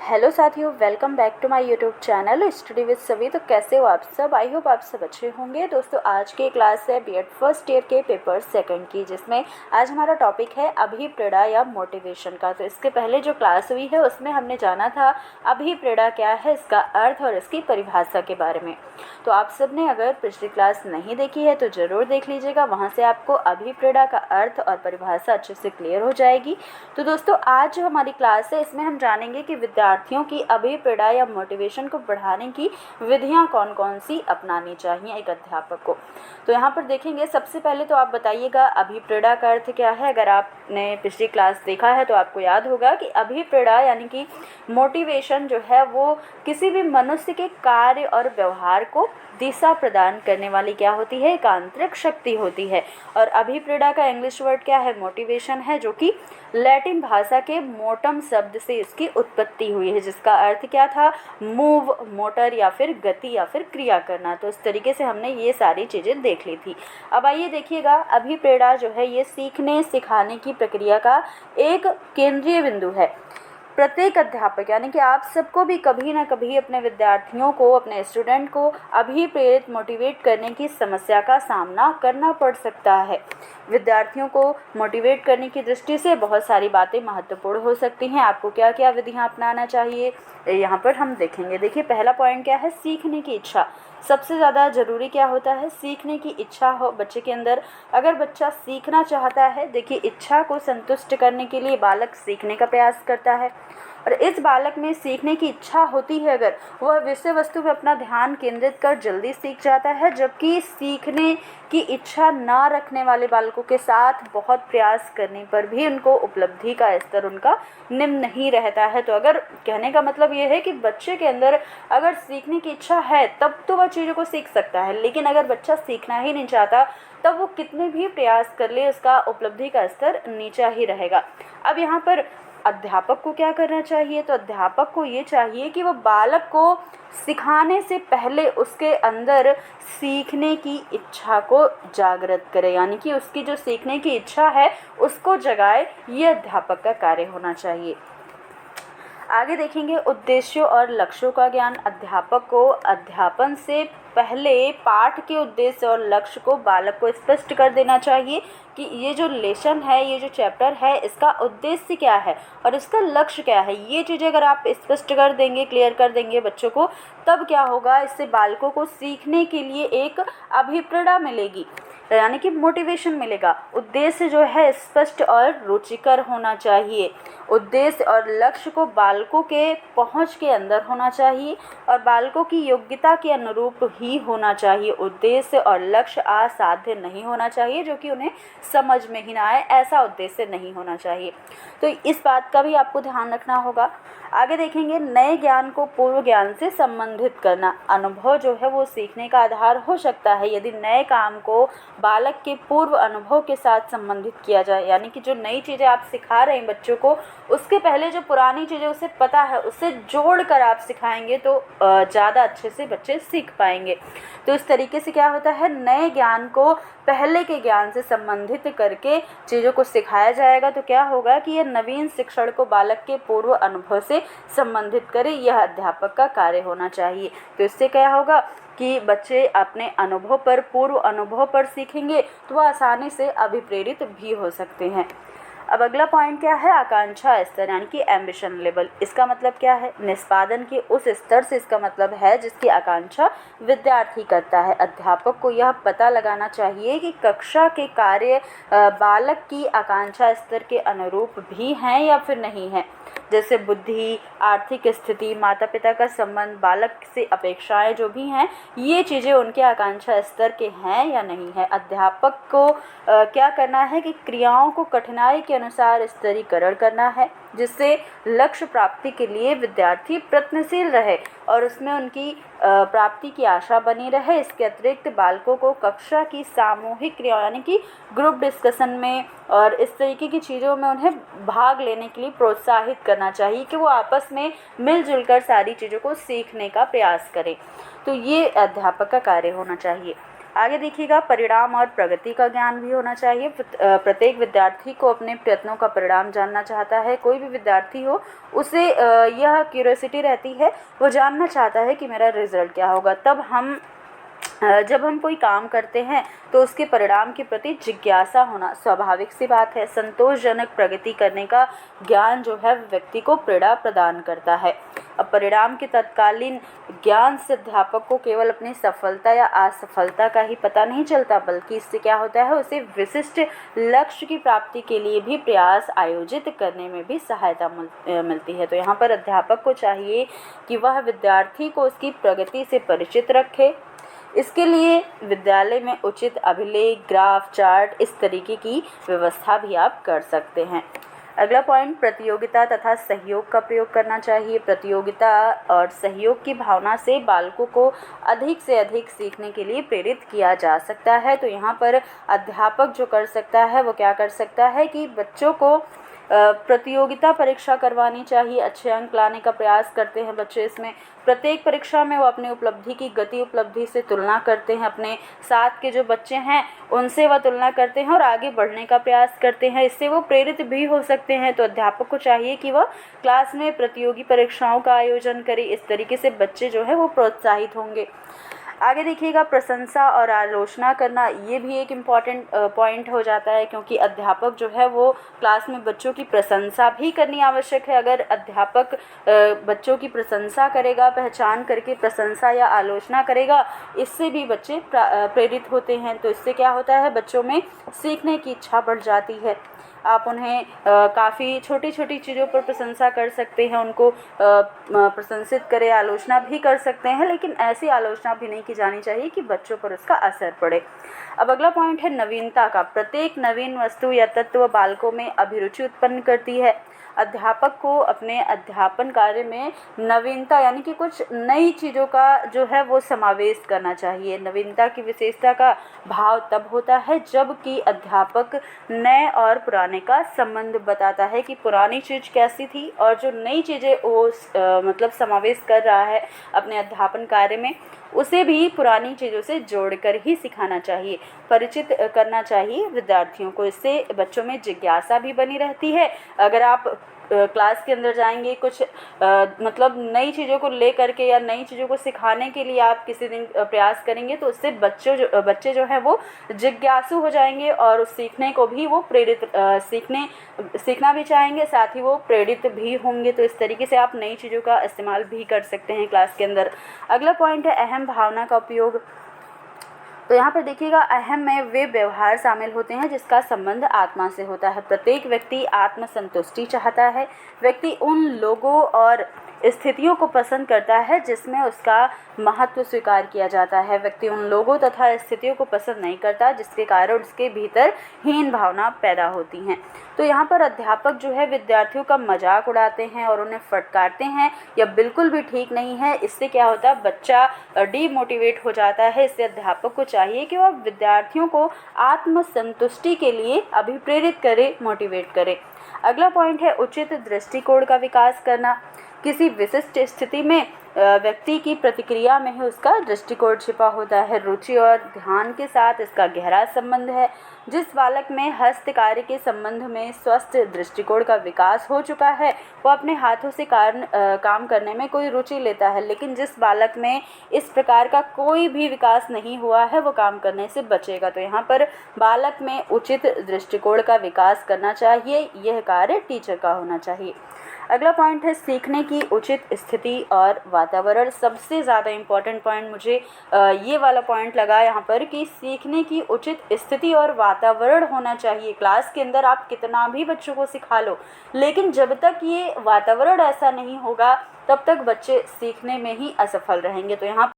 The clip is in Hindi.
हेलो साथियों, welcome back to my YouTube channel study with सभी। तो कैसे हो आप सब? आई होप आप सब अच्छे होंगे। दोस्तों, आज की क्लास है बीएड फर्स्ट ईयर के पेपर सेकंड की, जिसमें आज हमारा टॉपिक है अभिप्रेरणा या मोटिवेशन का। तो इसके पहले जो क्लास हुई है उसमें हमने जाना था अभिप्रेरणा क्या है, इसका अर्थ और इसकी परिभाषा के बारे में। तो आप सब ने अगर पिछली क्लास नहीं देखी है तो ज़रूर देख लीजिएगा, वहाँ से आपको अभिप्रेरणा का अर्थ और परिभाषा अच्छे से क्लियर हो जाएगी। तो दोस्तों, आज जो हमारी क्लास है इसमें हम जानेंगे कि विद्यार्थियों की अभिप्रेरणा या मोटिवेशन को बढ़ाने की विधियां कौन कौन सी अपनानी चाहिए एक अध्यापक को। तो यहाँ पर देखेंगे, सबसे पहले तो आप बताइएगा अभिप्रेरणा का अर्थ क्या है। अगर आपने पिछली क्लास देखा है तो आपको याद होगा कि अभिप्रेरणा यानी कि मोटिवेशन जो है वो किसी भी मनुष्य के कार्य और व्यवहार को दिशा प्रदान करने वाली क्या होती है, एक आंतरिक शक्ति होती है। और अभिप्रेरणा का इंग्लिश वर्ड क्या है, मोटिवेशन है, जो कि लैटिन भाषा के मोटम शब्द से इसकी उत्पत्ति हुई है, जिसका अर्थ क्या था, मूव, मोटर या फिर गति या फिर क्रिया करना। तो इस तरीके से हमने ये सारी चीज़ें देख ली थी। अब आइए देखिएगा, अभिप्रेरणा जो है ये सीखने सिखाने की प्रक्रिया का एक केंद्रीय बिंदु है। प्रत्येक अध्यापक यानी कि आप सबको भी कभी ना कभी अपने विद्यार्थियों को, अपने स्टूडेंट को अभिप्रेरित मोटिवेट करने की समस्या का सामना करना पड़ सकता है। विद्यार्थियों को मोटिवेट करने की दृष्टि से बहुत सारी बातें महत्वपूर्ण हो सकती हैं। आपको क्या क्या विधियां अपनाना चाहिए यहाँ पर हम देखेंगे। देखिए, पहला पॉइंट क्या है, सीखने की इच्छा। सबसे ज़्यादा ज़रूरी क्या होता है, सीखने की इच्छा हो बच्चे के अंदर। अगर बच्चा सीखना चाहता है, देखिए, इच्छा को संतुष्ट करने के लिए बालक सीखने का प्रयास करता है। और इस बालक में सीखने की इच्छा होती है, अगर वह विषय वस्तु पर अपना ध्यान केंद्रित कर जल्दी सीख जाता है। जबकि सीखने की इच्छा ना रखने वाले बालकों के साथ बहुत प्रयास करने पर भी उनको उपलब्धि का स्तर उनका निम्न नहीं रहता है। तो अगर कहने का मतलब ये है कि बच्चे के अंदर अगर सीखने की इच्छा है तब तो वह चीज़ों को सीख सकता है, लेकिन अगर बच्चा सीखना ही नहीं चाहता तब वो कितने भी प्रयास कर ले उसका उपलब्धि का स्तर नीचा ही रहेगा। अब यहाँ पर अध्यापक को क्या करना चाहिए, तो अध्यापक को ये चाहिए कि वो बालक को सिखाने से पहले उसके अंदर सीखने की इच्छा को जागृत करे, यानी कि उसकी जो सीखने की इच्छा है उसको जगाए। ये अध्यापक का कार्य होना चाहिए। आगे देखेंगे, उद्देश्यों और लक्ष्यों का ज्ञान। अध्यापक को अध्यापन से पहले पाठ के उद्देश्य और लक्ष्य को बालक को स्पष्ट कर देना चाहिए कि ये जो लेसन है, ये जो चैप्टर है, इसका उद्देश्य क्या है और इसका लक्ष्य क्या है। ये चीज़ें अगर आप स्पष्ट कर देंगे, क्लियर कर देंगे बच्चों को, तब क्या होगा, इससे बालकों को सीखने के लिए एक अभिप्रेरणा मिलेगी, यानी कि मोटिवेशन मिलेगा। उद्देश्य जो है स्पष्ट और रुचिकर होना चाहिए। उद्देश्य और लक्ष्य को बालकों के पहुंच के अंदर होना चाहिए और बालकों की योग्यता के अनुरूप ही होना चाहिए। उद्देश्य और लक्ष्य असाध्य नहीं होना चाहिए, जो कि उन्हें समझ में ही ना आए, ऐसा उद्देश्य नहीं होना चाहिए। तो इस बात का भी आपको ध्यान रखना होगा। आगे देखेंगे, नए ज्ञान को पूर्व ज्ञान से संबंधित करना। अनुभव जो है वो सीखने का आधार हो सकता है यदि नए काम को बालक के पूर्व अनुभव के साथ संबंधित किया जाए, यानी कि जो नई चीज़ें आप सिखा रहे हैं बच्चों को, उसके पहले जो पुरानी चीज़ें उसे पता है उससे जोड़ कर आप सिखाएंगे तो ज़्यादा अच्छे से बच्चे सीख पाएंगे। तो इस तरीके से क्या होता है, नए ज्ञान को पहले के ज्ञान से संबंधित करके चीज़ों को सिखाया जाएगा। तो क्या होगा कि यह नवीन शिक्षण को बालक के पूर्व अनुभव से संबंधित करे, यह अध्यापक का कार्य होना चाहिए। तो इससे क्या होगा कि बच्चे अपने अनुभव पर, पूर्व अनुभव पर सीखेंगे तो वह आसानी से अभिप्रेरित भी हो सकते हैं। अब अगला पॉइंट क्या है, आकांक्षा स्तर यानी कि एम्बिशन लेवल। इसका मतलब क्या है, निष्पादन के उस स्तर से इसका मतलब है जिसकी आकांक्षा विद्यार्थी करता है। अध्यापक को यह पता लगाना चाहिए कि कक्षा के कार्य बालक की आकांक्षा स्तर के अनुरूप भी हैं या फिर नहीं हैं। जैसे बुद्धि, आर्थिक स्थिति, माता पिता का संबंध, बालक से अपेक्षाएं जो भी हैं, ये चीज़ें उनके आकांक्षा स्तर के हैं या नहीं है। अध्यापक को क्या करना है कि क्रियाओं को कठिनाई के अनुसार स्तरीकरण करना है, जिससे लक्ष्य प्राप्ति के लिए विद्यार्थी प्रयत्नशील रहे और उसमें उनकी प्राप्ति की आशा बनी रहे। इसके अतिरिक्त बालकों को कक्षा की सामूहिक क्रिया यानी कि ग्रुप डिस्कशन में और इस तरीके की चीज़ों में उन्हें भाग लेने के लिए प्रोत्साहित करना चाहिए कि वो आपस में मिलजुल कर सारी चीज़ों को सीखने का प्रयास करें। तो ये अध्यापक का कार्य होना चाहिए। आगे देखिएगा, परिणाम और प्रगति का ज्ञान भी होना चाहिए। प्रत्येक विद्यार्थी को अपने प्रयत्नों का परिणाम जानना चाहता है। कोई भी विद्यार्थी हो, उसे यह क्यूरियोसिटी रहती है, वो जानना चाहता है कि मेरा रिजल्ट क्या होगा। जब हम कोई काम करते हैं तो उसके परिणाम के प्रति जिज्ञासा होना स्वाभाविक सी बात है। संतोषजनक प्रगति करने का ज्ञान जो है व्यक्ति को प्रेरणा प्रदान करता है। अब परिणाम के तत्कालीन ज्ञान से अध्यापक को केवल अपनी सफलता या असफलता का ही पता नहीं चलता, बल्कि इससे क्या होता है, उसे विशिष्ट लक्ष्य की प्राप्ति के लिए भी प्रयास आयोजित करने में भी सहायता मिलती है। तो यहाँ पर अध्यापक को चाहिए कि वह विद्यार्थी को उसकी प्रगति से परिचित रखे। इसके लिए विद्यालय में उचित अभिलेख, ग्राफ, चार्ट, इस तरीके की व्यवस्था भी आप कर सकते हैं। अगला पॉइंट, प्रतियोगिता तथा सहयोग का प्रयोग करना चाहिए। प्रतियोगिता और सहयोग की भावना से बालकों को अधिक से अधिक सीखने के लिए प्रेरित किया जा सकता है। तो यहाँ पर अध्यापक जो कर सकता है वो क्या कर सकता है कि बच्चों को प्रतियोगिता परीक्षा करवानी चाहिए। अच्छे अंक लाने का प्रयास करते हैं बच्चे इसमें। प्रत्येक परीक्षा में वो अपनी उपलब्धि की गति उपलब्धि से तुलना करते हैं, अपने साथ के जो बच्चे हैं उनसे वह तुलना करते हैं और आगे बढ़ने का प्रयास करते हैं। इससे वो प्रेरित भी हो सकते हैं। तो अध्यापक को चाहिए कि वह क्लास में प्रतियोगी परीक्षाओं का आयोजन करे। इस तरीके से बच्चे जो है वो प्रोत्साहित होंगे। आगे देखिएगा, प्रशंसा और आलोचना करना, ये भी एक इम्पॉर्टेंट पॉइंट हो जाता है, क्योंकि अध्यापक जो है वो क्लास में बच्चों की प्रशंसा भी करनी आवश्यक है। अगर अध्यापक बच्चों की प्रशंसा करेगा, पहचान करके प्रशंसा या आलोचना करेगा, इससे भी बच्चे प्रेरित होते हैं। तो इससे क्या होता है, बच्चों में सीखने की इच्छा बढ़ जाती है। आप उन्हें काफ़ी छोटी छोटी चीज़ों पर प्रशंसा कर सकते हैं, उनको प्रशंसित करें, आलोचना भी कर सकते हैं, लेकिन ऐसी आलोचना भी नहीं की जानी चाहिए कि बच्चों पर उसका असर पड़े। अब अगला पॉइंट है नवीनता का। प्रत्येक नवीन वस्तु या तत्व बालकों में अभिरुचि उत्पन्न करती है। अध्यापक को अपने अध्यापन कार्य में नवीनता यानी कि कुछ नई चीज़ों का जो है वो समावेश करना चाहिए। नवीनता की विशेषता का भाव तब होता है जबकि अध्यापक नए और पुराने का संबंध बताता है कि पुरानी चीज़ कैसी थी और जो नई चीज़ें वो मतलब समावेश कर रहा है अपने अध्यापन कार्य में, उसे भी पुरानी चीज़ों से जोड़कर ही सिखाना चाहिए, परिचित करना चाहिए विद्यार्थियों को। इससे बच्चों में जिज्ञासा भी बनी रहती है। अगर आप क्लास के अंदर जाएंगे, कुछ मतलब नई चीज़ों को ले करके या नई चीज़ों को सिखाने के लिए आप किसी दिन प्रयास करेंगे, तो उससे बच्चे जो हैं वो जिज्ञासु हो जाएंगे और उस सीखने को भी वो प्रेरित सीखना भी चाहेंगे, साथ ही वो प्रेरित भी होंगे। तो इस तरीके से आप नई चीज़ों का इस्तेमाल भी कर सकते हैं क्लास के अंदर। अगला पॉइंट है अहम भावना का उपयोग। तो यहाँ पर देखिएगा, अहम में वे व्यवहार शामिल होते हैं जिसका संबंध आत्मा से होता है। प्रत्येक व्यक्ति आत्मसंतुष्टि चाहता है। व्यक्ति उन लोगों और स्थितियों को पसंद करता है जिसमें उसका महत्व स्वीकार किया जाता है। व्यक्ति उन लोगों तथा स्थितियों को पसंद नहीं करता जिसके कारण उसके भीतर हीन भावना पैदा होती हैं। तो यहाँ पर अध्यापक जो है विद्यार्थियों का मजाक उड़ाते हैं और उन्हें फटकारते हैं, यह बिल्कुल भी ठीक नहीं है। इससे क्या होता है, बच्चा डीमोटिवेट हो जाता है। इससे अध्यापक को चाहिए कि वह विद्यार्थियों को आत्मसंतुष्टि के लिए अभिप्रेरित करे, मोटिवेट करे। अगला पॉइंट है उचित दृष्टिकोण का विकास करना। किसी विशिष्ट स्थिति में व्यक्ति की प्रतिक्रिया में ही उसका दृष्टिकोण छिपा होता है। रुचि और ध्यान के साथ इसका गहरा संबंध है। जिस बालक में हस्तकार्य के संबंध में स्वस्थ दृष्टिकोण का विकास हो चुका है, वो अपने हाथों से काम करने में कोई रुचि लेता है, लेकिन जिस बालक में इस प्रकार का कोई भी विकास नहीं हुआ है वो काम करने से बचेगा। तो यहाँ पर बालक में उचित दृष्टिकोण का विकास करना चाहिए, यह कार्य टीचर का होना चाहिए। अगला पॉइंट है सीखने की उचित स्थिति और वातावरण। सबसे ज़्यादा इम्पॉर्टेंट पॉइंट मुझे ये वाला पॉइंट लगा यहाँ पर कि सीखने की उचित स्थिति और वातावरण होना चाहिए। क्लास के अंदर आप कितना भी बच्चों को सिखा लो, लेकिन जब तक ये वातावरण ऐसा नहीं होगा तब तक बच्चे सीखने में ही असफल रहेंगे। तो यहाँ